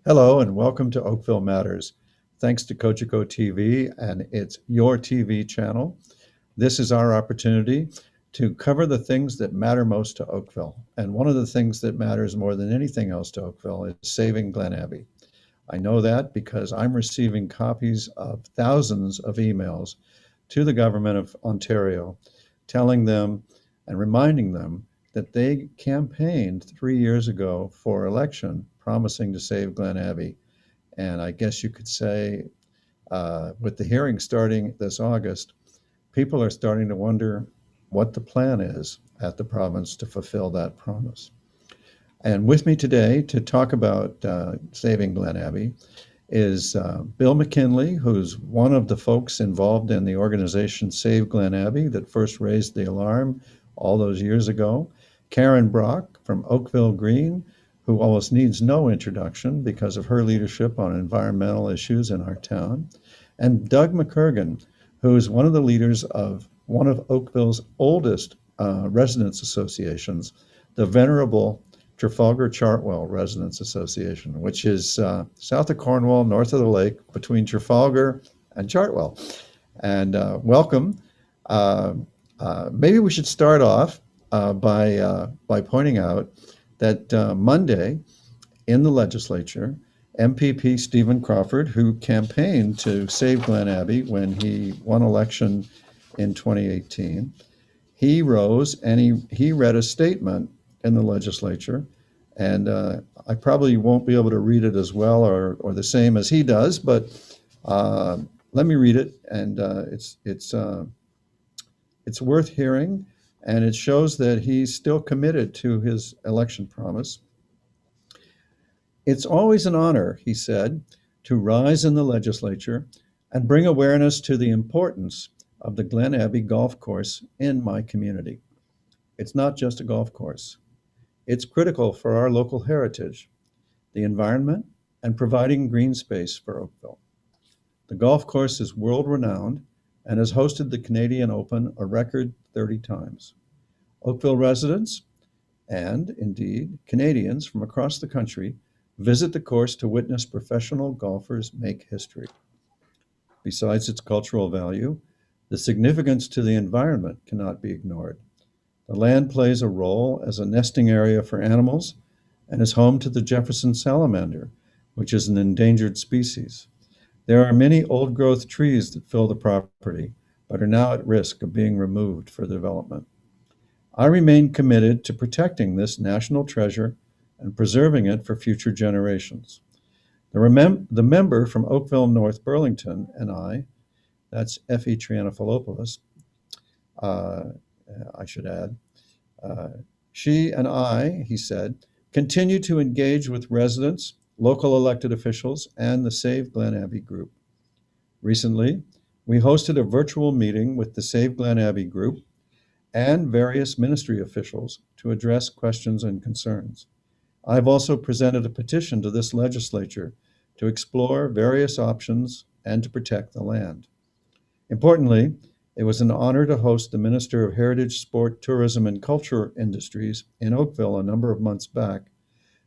Hello and welcome to Oakville Matters. Thanks to Cogeco TV and its Your TV channel. This is our opportunity to cover the things that matter most to Oakville. And one of the things that matters more than anything else to Oakville is saving Glen Abbey. I know that because I'm receiving copies of thousands of emails to the government of Ontario telling them and reminding them that they campaigned 3 years ago for election promising to save Glen Abbey. And I guess you could say, with the hearing starting this August, people are starting to wonder what the plan is at the province to fulfill that promise. And with me today to talk about saving Glen Abbey is Bill McKinley, who's one of the folks involved in the organization Save Glen Abbey that first raised the alarm all those years ago. Karen Brock from Oakville Green, who almost needs no introduction because of her leadership on environmental issues in our town. And Doug McCurgan, who is one of the leaders of one of Oakville's oldest residents associations, the Venerable Trafalgar Chartwell Residents Association, which is south of Cornwall, north of the lake, between Trafalgar and Chartwell. And welcome. Maybe we should start off by pointing out that Monday in the legislature, MPP Stephen Crawford, who campaigned to save Glen Abbey when he won election in 2018, he rose and he read a statement in the legislature. And I probably won't be able to read it as well or the same as he does, but let me read it. And it's worth hearing, and it shows that he's still committed to his election promise. It's always an honor, he said, to rise in the legislature and bring awareness to the importance of the Glen Abbey Golf Course in my community. It's not just a golf course. It's critical for our local heritage, the environment, and providing green space for Oakville. The golf course is world-renowned and has hosted the Canadian Open a record 30 times. Oakville residents and, indeed, Canadians from across the country visit the course to witness professional golfers make history. Besides its cultural value, the significance to the environment cannot be ignored. The land plays a role as a nesting area for animals and is home to the Jefferson salamander, which is an endangered species. There are many old-growth trees that fill the property, but are now at risk of being removed for development. I remain committed to protecting this national treasure and preserving it for future generations. The member from Oakville North Burlington and I, that's Effie Trianopoulos, I should add, she and I, he said, continue to engage with residents, local elected officials, and the Save Glen Abbey group. Recently, we hosted a virtual meeting with the Save Glen Abbey group and various ministry officials to address questions and concerns. I've also presented a petition to this legislature to explore various options and to protect the land. Importantly, it was an honor to host the Minister of Heritage, Sport, Tourism, and Culture Industries in Oakville a number of months back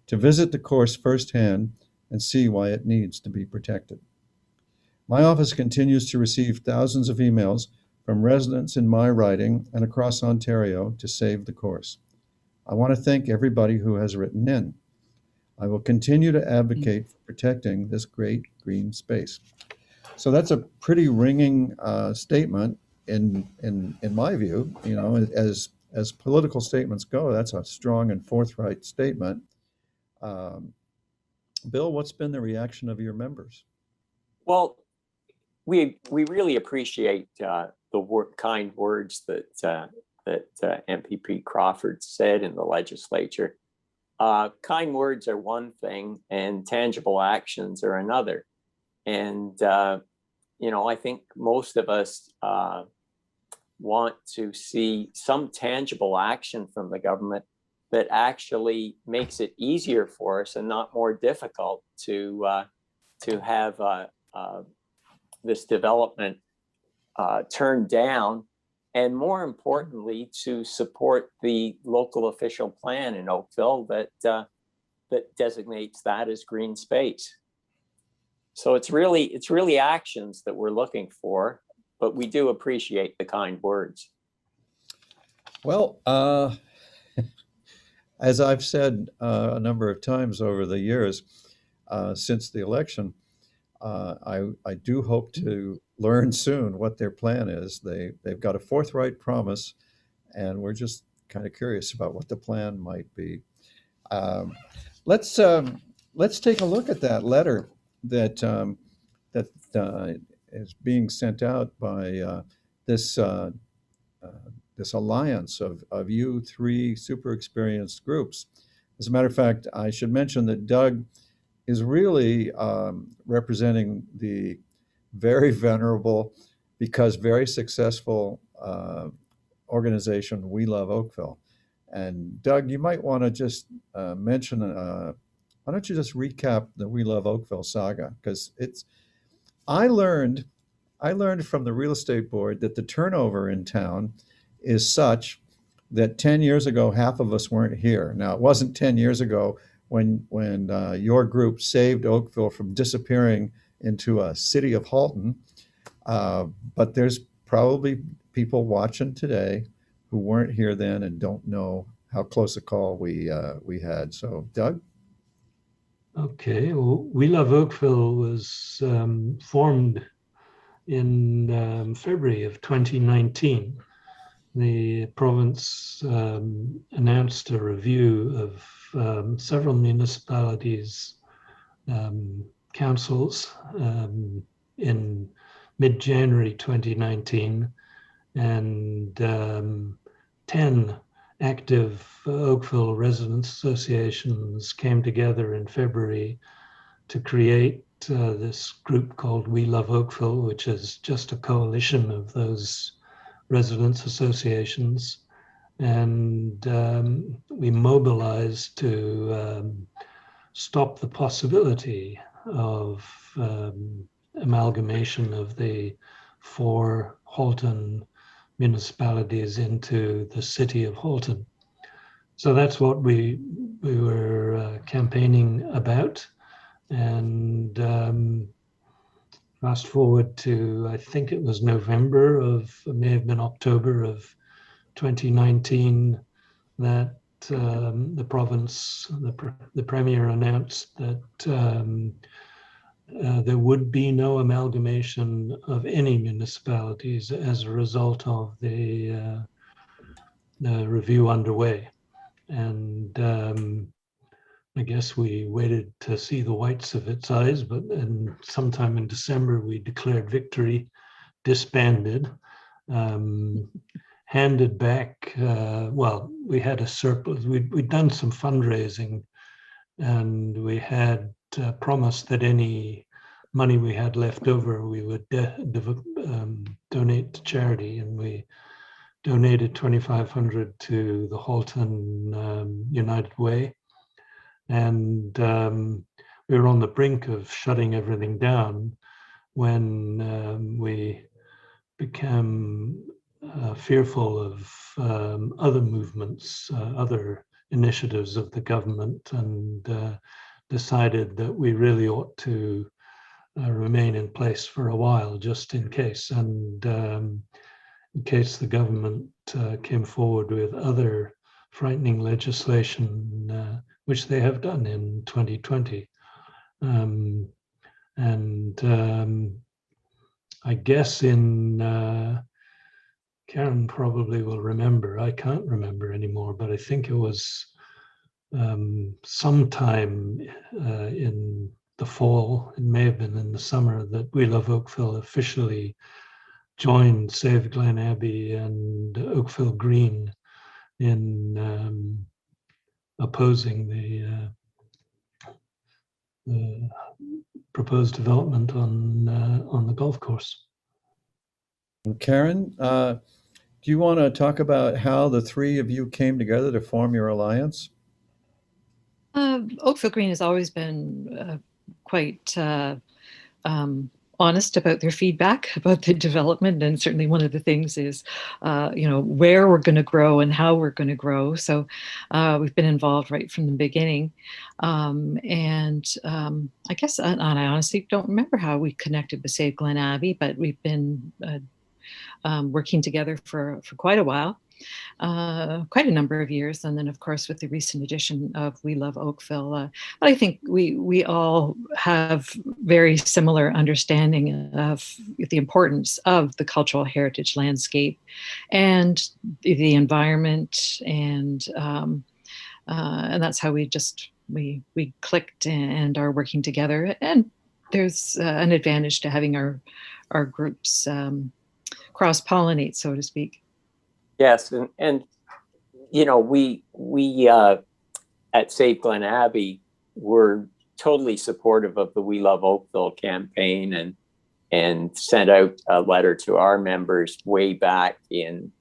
to visit the course firsthand and see why it needs to be protected. My office continues to receive thousands of emails from residents in my riding and across Ontario to save the course. I want to thank everybody who has written in. I will continue to advocate for protecting this great green space. So that's a pretty ringing statement in my view. You know, as political statements go, that's a strong and forthright statement. Um, Bill, what's been the reaction of your members? Well, we really appreciate the kind words that MPP Crawford said in the legislature. Kind words are one thing, and tangible actions are another. And I think most of us want to see some tangible action from the government that actually makes it easier for us and not more difficult to have this development turned down, and more importantly, to support the local official plan in Oakville that that designates that as green space. So it's really actions that we're looking for, but we do appreciate the kind words. Well, as I've said a number of times over the years since the election, I do hope to learn soon what their plan is. They've got a forthright promise, and we're just kind of curious about what the plan might be. Um, let's take a look at that letter that is being sent out by this uh, this alliance of you three super experienced groups. As a matter of fact, I should mention that Doug is really representing the very venerable, because very successful organization, We Love Oakville. And Doug, you might want to just mention, why don't you just recap the We Love Oakville saga? Because I learned, I learned from the real estate board that the turnover in town is such that 10 years ago, half of us weren't here. Now, it wasn't 10 years ago when your group saved Oakville from disappearing into a city of Halton. But there's probably people watching today who weren't here then and don't know how close a call we had. So, Doug? Okay, well, We Love Oakville was formed in February of 2019. The province announced a review of several municipalities' councils in mid-January 2019, and 10 active Oakville residents associations came together in February to create this group called We Love Oakville, which is just a coalition of those residents associations. And we mobilized to stop the possibility of amalgamation of the 4 Halton municipalities into the city of Halton. So that's what we were campaigning about. And fast forward to, I think it was November of, it may have been October of 2019, that the province, the Premier announced that there would be no amalgamation of any municipalities as a result of the review underway. And I guess we waited to see the whites of its eyes, but sometime in December we declared victory, disbanded, handed back, well, we had a surplus. We'd done some fundraising, and we had promised that any money we had left over we would donate to charity, and we donated $2,500 to the Halton United Way. And we were on the brink of shutting everything down when we became fearful of other movements, other initiatives of the government, and decided that we really ought to remain in place for a while, just in case. And in case the government came forward with other frightening legislation, which they have done in 2020. I guess Karen probably will remember, I can't remember anymore, but I think it was sometime in the fall, it may have been in the summer, that We Love Oakville officially joined Save Glen Abbey and Oakville Green in opposing the proposed development on the golf course. And Karen, do you want to talk about how the three of you came together to form your alliance? Oakville Green has always been quite honest about their feedback about the development. And certainly one of the things is, where we're going to grow and how we're going to grow. So we've been involved right from the beginning. I guess, and I honestly don't remember how we connected with Save Glen Abbey, but we've been working together for quite a while. Quite a number of years, and then of course with the recent edition of We Love Oakville, I think we all have very similar understanding of the importance of the cultural heritage landscape and the environment, and that's how we clicked and are working together. And there's an advantage to having our groups cross-pollinate, so to speak. Yes, and we at Save Glen Abbey were totally supportive of the We Love Oakville campaign, and sent out a letter to our members way back in,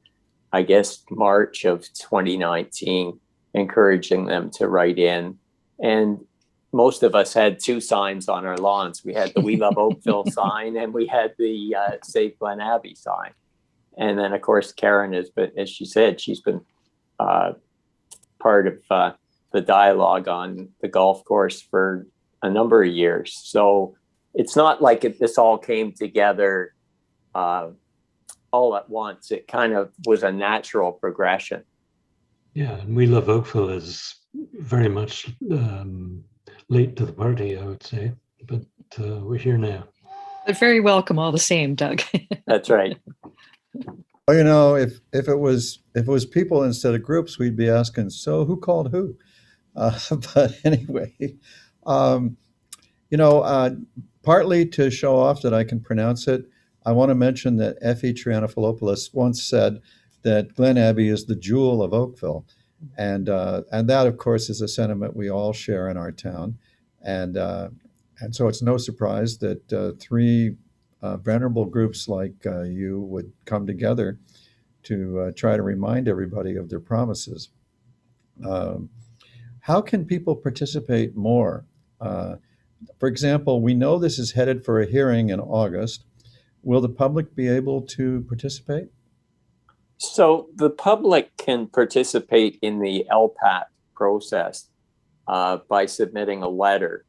I guess, March of 2019, encouraging them to write in. And most of us had two signs on our lawns. We had the We Love Oakville sign, and we had the Save Glen Abbey sign. And then, of course, Karen has been, as she said, she's been part of the dialogue on the golf course for a number of years. So it's not like this all came together all at once. It kind of was a natural progression. Yeah, and We Love Oakville is very much late to the party, I would say, but we're here now. But very welcome all the same, Doug. That's right. Well, if it was people instead of groups, we'd be asking, so who called who? But anyway, partly to show off that I can pronounce it, I want to mention that Effie Trianopoulos once said that Glen Abbey is the jewel of Oakville, and that, of course, is a sentiment we all share in our town, and so it's no surprise that three venerable groups like you would come together to try to remind everybody of their promises. How can people participate more? For example, we know this is headed for a hearing in August. Will the public be able to participate? So the public can participate in the LPAT process by submitting a letter.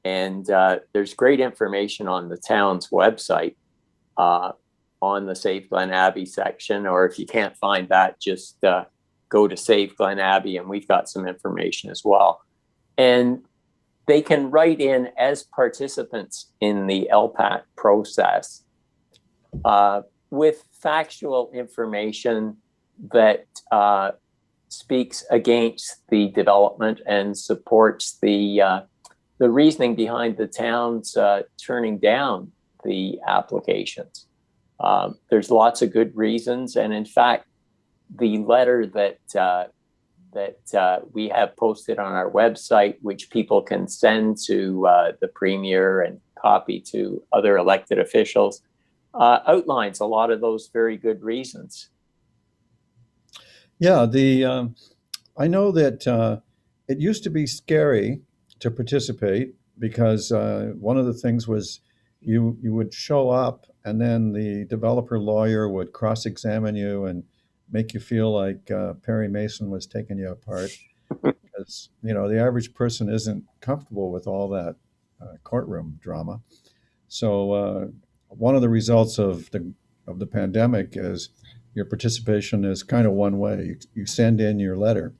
And there's great information on the town's website on the Save Glen Abbey section, or if you can't find that, just go to Save Glen Abbey, and we've got some information as well. And they can write in as participants in the LPAT process with factual information that speaks against the development and supports the reasoning behind the town's turning down the applications. There's lots of good reasons, and in fact, the letter that we have posted on our website, which people can send to the Premier and copy to other elected officials, outlines a lot of those very good reasons. Yeah, I know that it used to be scary to participate because one of the things was you would show up, and then the developer lawyer would cross-examine you and make you feel like Perry Mason was taking you apart, because the average person isn't comfortable with all that courtroom drama. So one of the results of the pandemic is your participation is kind of one way. You send in your letter,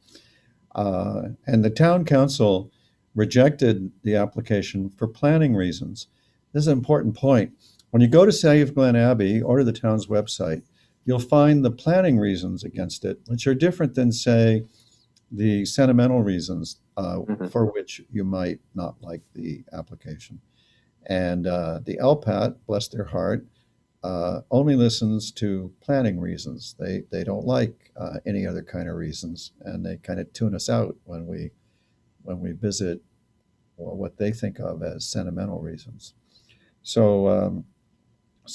and the town council rejected the application for planning reasons. This is an important point. When you go to Save Glen Abbey or to the town's website, you'll find the planning reasons against it, which are different than, say, the sentimental reasons for which you might not like the application. And the LPAT, bless their heart, only listens to planning reasons. They don't like any other kind of reasons, and they kind of tune us out when we visit what they think of as sentimental reasons. So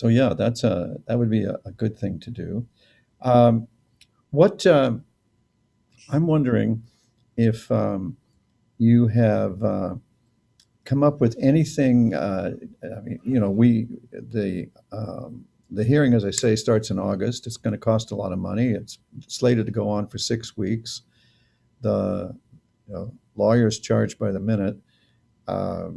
yeah, that would be a good thing to do. I'm wondering if you have come up with anything? I mean, you know, the hearing, as I say, starts in August. It's going to cost a lot of money. It's slated to go on for 6 weeks. The lawyers charge by the minute. Have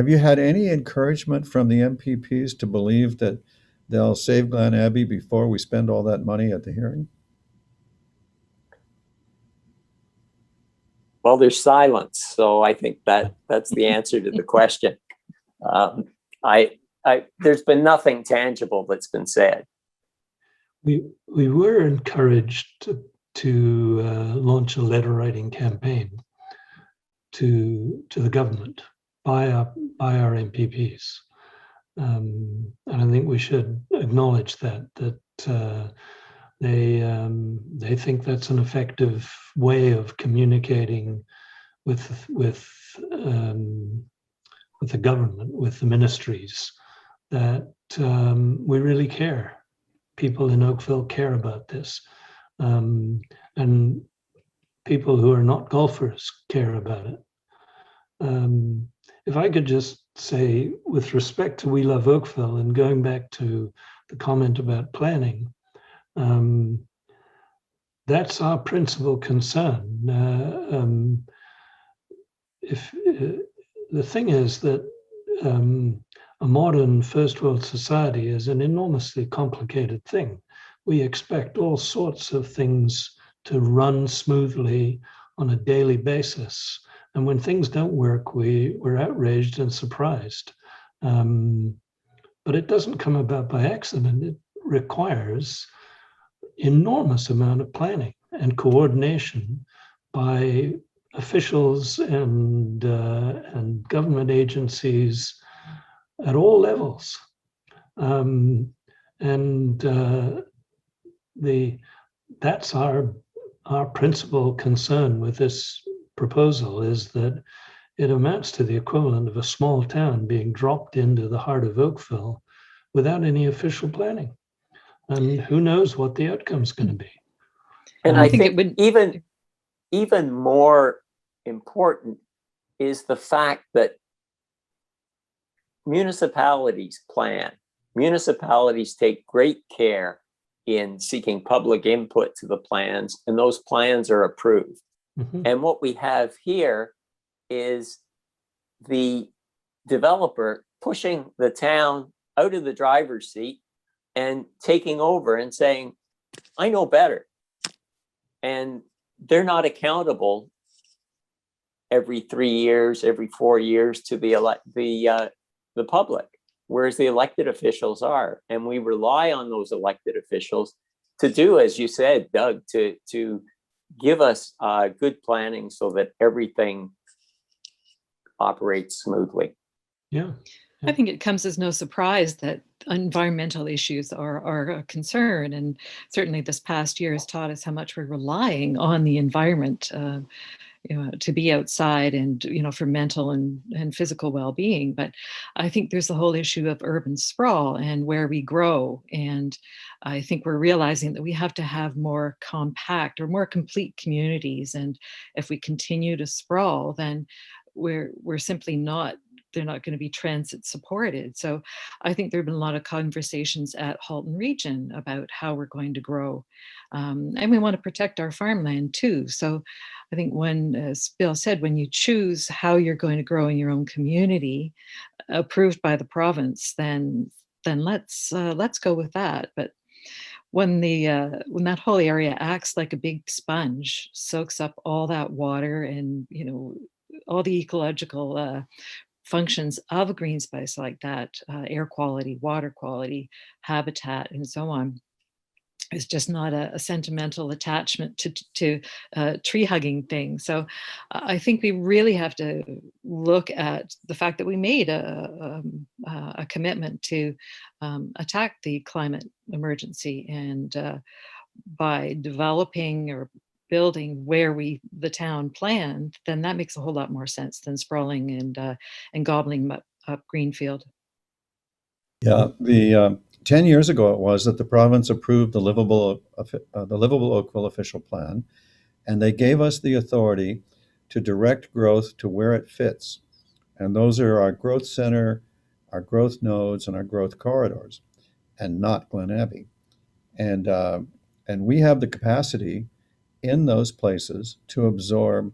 you had any encouragement from the MPPs to believe that they'll save Glen Abbey before we spend all that money at the hearing? Well, there's silence, so I think that's the answer to the question. There's been nothing tangible that's been said. We were encouraged to launch a letter writing campaign to the government by our MPPs, and I think we should acknowledge that they think that's an effective way of communicating with the government, with the ministries, that we really care. People in Oakville care about this, and people who are not golfers care about it. If I could just say, with respect to We Love Oakville, and going back to the comment about planning, that's our principal concern. If the thing is that a modern first world society is an enormously complicated thing. We expect all sorts of things to run smoothly on a daily basis. And when things don't work, we're outraged and surprised. But it doesn't come about by accident. It requires enormous amount of planning and coordination by officials and government agencies at all levels. That's our principal concern with this proposal, is that it amounts to the equivalent of a small town being dropped into the heart of Oakville without any official planning. And who knows what the outcome's going to be. And I think even more important is the fact that municipalities plan. Municipalities take great care in seeking public input to the plans, and those plans are approved. Mm-hmm. And what we have here is the developer pushing the town out of the driver's seat and taking over and saying, I know better. And they're not accountable every 3 years, every 4 years to the public, whereas the elected officials are. And we rely on those elected officials to do, as you said, Doug, to give us good planning so that everything operates smoothly. Yeah. I think it comes as no surprise that environmental issues are a concern. And certainly this past year has taught us how much we're relying on the environment to be outside and, for mental and physical well-being. But I think there's the whole issue of urban sprawl and where we grow. And I think we're realizing that we have to have more compact or more complete communities. And if we continue to sprawl, then we're simply not, they're not going to be transit supported. So I think there have been a lot of conversations at Halton Region about how we're going to grow. And we want to protect our farmland too. So I think when, as Bill said, when you choose how you're going to grow in your own community, approved by the province, then let's go with that. But when that whole area acts like a big sponge, soaks up all that water and, all the ecological functions of a green space like that, air quality, water quality, habitat, and so on, is just not a sentimental attachment to tree hugging thing. So I think we really have to look at the fact that we made a commitment to attack the climate emergency, and by developing or building where the town planned, then that makes a whole lot more sense than sprawling and gobbling up greenfield. Yeah, the 10 years ago it was that the province approved the Livable Oakville official plan, and they gave us the authority to direct growth to where it fits. And those are our growth center, our growth nodes, and our growth corridors, and not Glen Abbey. And we have the capacity in those places to absorb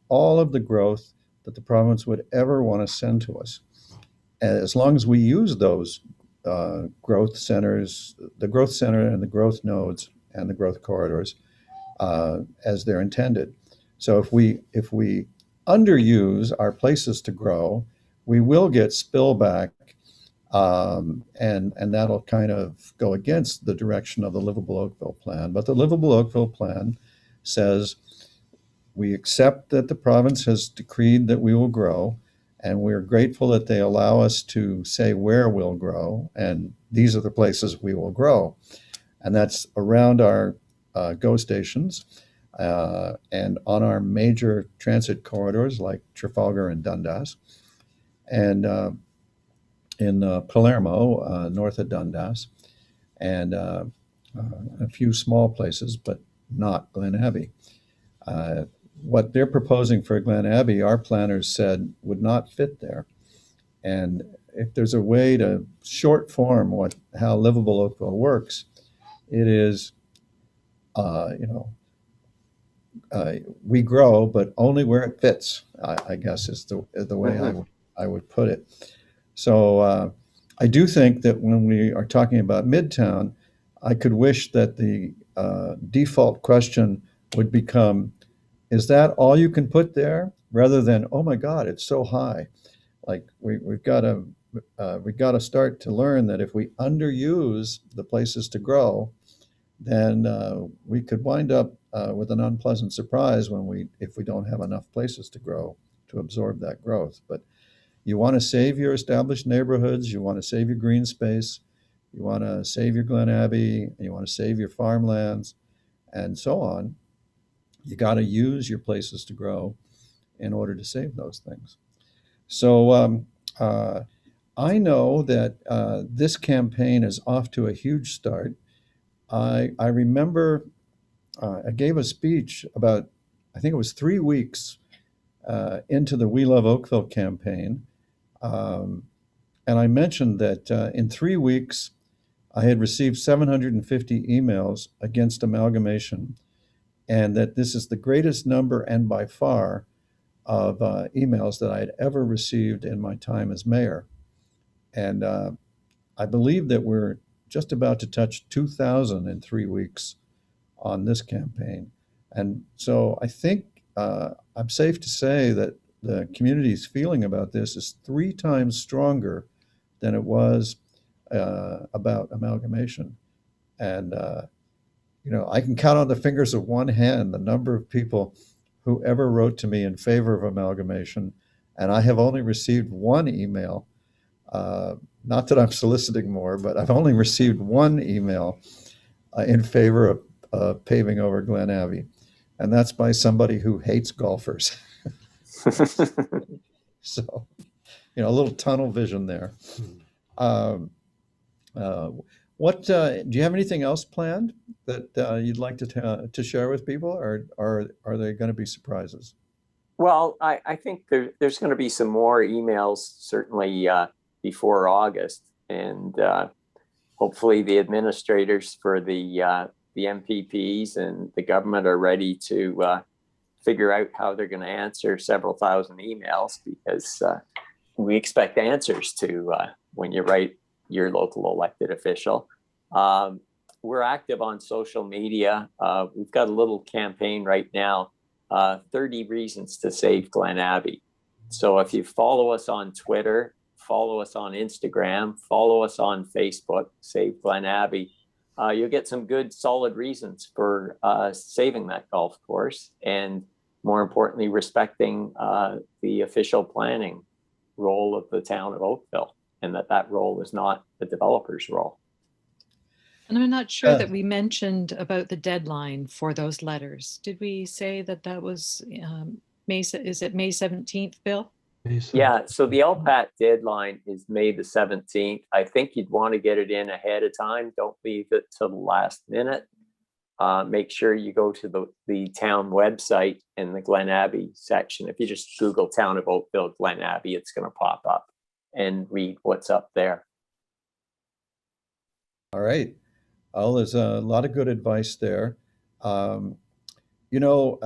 all of the growth that the province would ever want to send to us. As long as we use those growth centers, the growth center and the growth nodes and the growth corridors as they're intended. So if we underuse our places to grow, we will get spillback, and that'll kind of go against the direction of the Livable Oakville plan. But the Livable Oakville plan says we accept that the province has decreed that we will grow, and we're grateful that they allow us to say where we'll grow, and these are the places we will grow. And that's around our GO stations and on our major transit corridors like Trafalgar and Dundas, and in Palermo, north of Dundas, and a few small places, but not Glen Abbey. What they're proposing for Glen Abbey, our planners said would not fit there. And if there's a way to short form how Livable Oakville works, it is, we grow, but only where it fits, I guess is the way I would put it. So I do think that when we are talking about Midtown, I could wish that the default question would become, is that all you can put there? Rather than, oh my God, it's so high. Like we've got to start to learn that if we underuse the places to grow, then we could wind up with an unpleasant surprise if we don't have enough places to grow to absorb that growth. But you want to save your established neighborhoods, you want to save your green space, you want to save your Glen Abbey, you want to save your farmlands, and so on. You got to use your places to grow in order to save those things. So I know that this campaign is off to a huge start. I remember I gave a speech about, I think it was 3 weeks into the We Love Oakville campaign. And I mentioned that in 3 weeks, I had received 750 emails against amalgamation, and that this is the greatest number and by far of emails that I had ever received in my time as mayor. And I believe that we're just about to touch 2,000 in 3 weeks on this campaign. And so I think I'm safe to say that the community's feeling about this is 3 times stronger than it was about amalgamation. And I can count on the fingers of one hand the number of people who ever wrote to me in favor of amalgamation, and I have only received one email. Not that I'm soliciting more, but I've only received one email in favor of paving over Glen Abbey, and that's by somebody who hates golfers. So, a little tunnel vision there. Do you have anything else planned that you'd like to share with people, or are they going to be surprises? Well, I think there's going to be some more emails, certainly before August, and hopefully the administrators for the MPPs and the government are ready to figure out how they're going to answer several thousand emails, because we expect answers to when you write your local elected official. We're active on social media. We've got a little campaign right now, 30 reasons to save Glen Abbey. So if you follow us on Twitter, follow us on Instagram, follow us on Facebook, Save Glen Abbey, you'll get some good solid reasons for saving that golf course, and more importantly, respecting the official planning role of the town of Oakville, and that role is not the developer's role. And I'm not sure that we mentioned about the deadline for those letters. Did we say that was May 17th, Bill? Yeah, so the LPAT deadline is May the 17th. I think you'd want to get it in ahead of time. Don't leave it till the last minute. make sure you go to the town website in the Glen Abbey section. If you just Google Town of Oakville, Glen Abbey, it's going to pop up, and read what's up there. All right. Well, there's a lot of good advice there. Um, you know,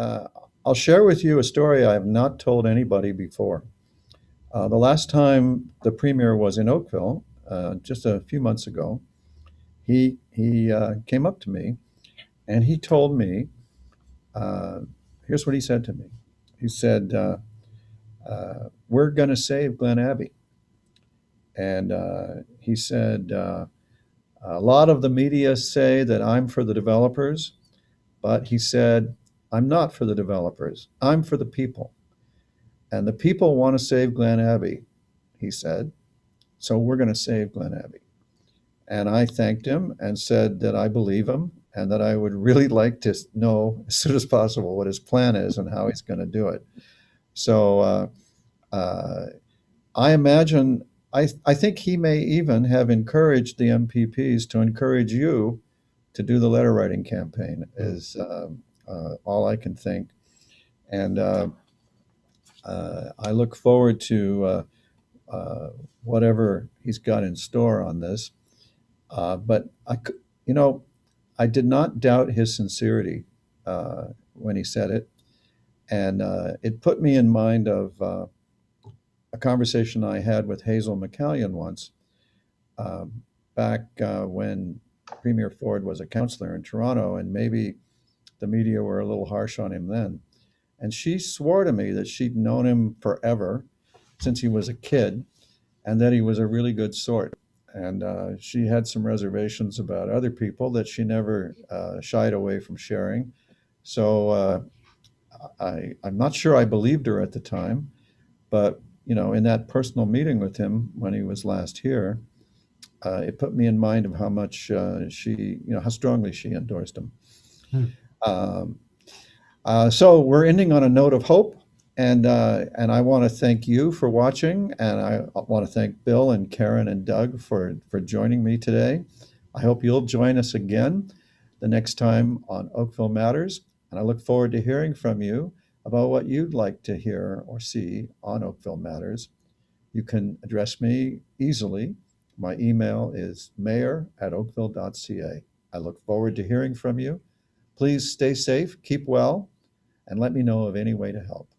I'll share with you a story I have not told anybody before. The last time the premier was in Oakville, just a few months ago, he came up to me and he told me, here's what he said to me. He said, "We're going to save Glen Abbey," and he said, "A lot of the media say that I'm for the developers, but," he said, "I'm not for the developers. I'm for the people. And the people want to save Glen Abbey," he said. "So we're going to save Glen Abbey." And I thanked him and said that I believe him and that I would really like to know as soon as possible what his plan is and how he's going to do it. So I imagine, I think he may even have encouraged the MPPs to encourage you to do the letter writing campaign, is all I can think. And I look forward to whatever he's got in store on this. But you know, I did not doubt his sincerity when he said it, and it put me in mind of a conversation I had with Hazel McCallion once, back when Premier Ford was a councillor in Toronto, and maybe the media were a little harsh on him then. And she swore to me that she'd known him forever, since he was a kid, and that he was a really good sort. And she had some reservations about other people that she never shied away from sharing. So I'm not sure I believed her at the time, but you know, in that personal meeting with him when he was last here, it put me in mind of how much she, you know, how strongly she endorsed him. Um, so we're ending on a note of hope, and I want to thank you for watching, and I want to thank Bill and Karen and Doug for joining me today. I hope you'll join us again the next time on Oakville Matters, and I look forward to hearing from you about what you'd like to hear or see on Oakville Matters. You can address me easily. My email is mayor@oakville.ca. I look forward to hearing from you. Please stay safe, keep well, and let me know of any way to help.